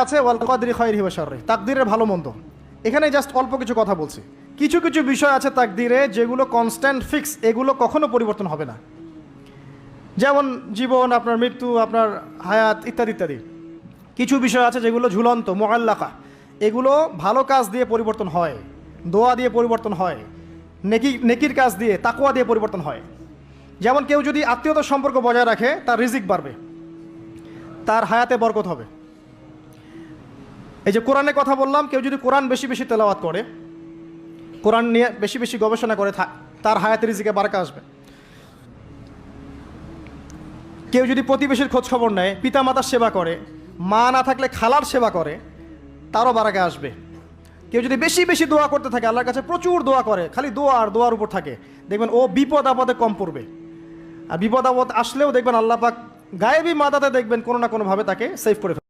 আছে ওয়াল কদরি খায়রিহি ওয়া শাররিহি, তাকদীরের ভালো মন্দ। এখানে জাস্ট অল্প কিছু কথা বলছি। কিছু কিছু বিষয় আছে তাকদীরে যেগুলো কনস্ট্যান্ট ফিক্স, এগুলো কখনো পরিবর্তন হবে না। যেমন জীবন, আপনার মৃত্যু, আপনার হায়াত ইত্যাদি ইত্যাদি। কিছু বিষয় আছে যেগুলো ঝুলন্ত, মুআল্লাকা, এগুলো ভালো কাজ দিয়ে পরিবর্তন হয়, দোয়া দিয়ে পরিবর্তন হয়, নেকির কাজ দিয়ে, তাকওয়া দিয়ে পরিবর্তন হয়। যেমন কেউ যদি আত্মীয়তার সম্পর্ক বজায় রাখে, তার রিজিক বাড়বে, তার হায়াতে বরকত হবে। এই যে কোরআনের কথা বললাম, কেউ যদি কোরআন বেশি বেশি তেলাওয়াত করে, কোরআন নিয়ে বেশি বেশি গবেষণা করে, তার হায়াতে রিজিকে বারাকা আসবে। কেউ যদি প্রতিবেশীর খোঁজ খবর নেয়, পিতামাতার সেবা করে, মা না থাকলে খালার সেবা করে, তারও বারাকা আসবে। কেউ যদি বেশি বেশি দোয়া করতে থাকে, আল্লাহর কাছে প্রচুর দোয়া করে, খালি দোয়া আর দোয়ার উপর থাকে, দেখবেন ও বিপদ আপদে কম পড়বে। আর বিপদ আপদ আসলেও দেখবেন আল্লাহ পাক গায়েবী মাদাতে দেখবেন কোনো না কোনোভাবে তাকে সেভ করে ফেলবে।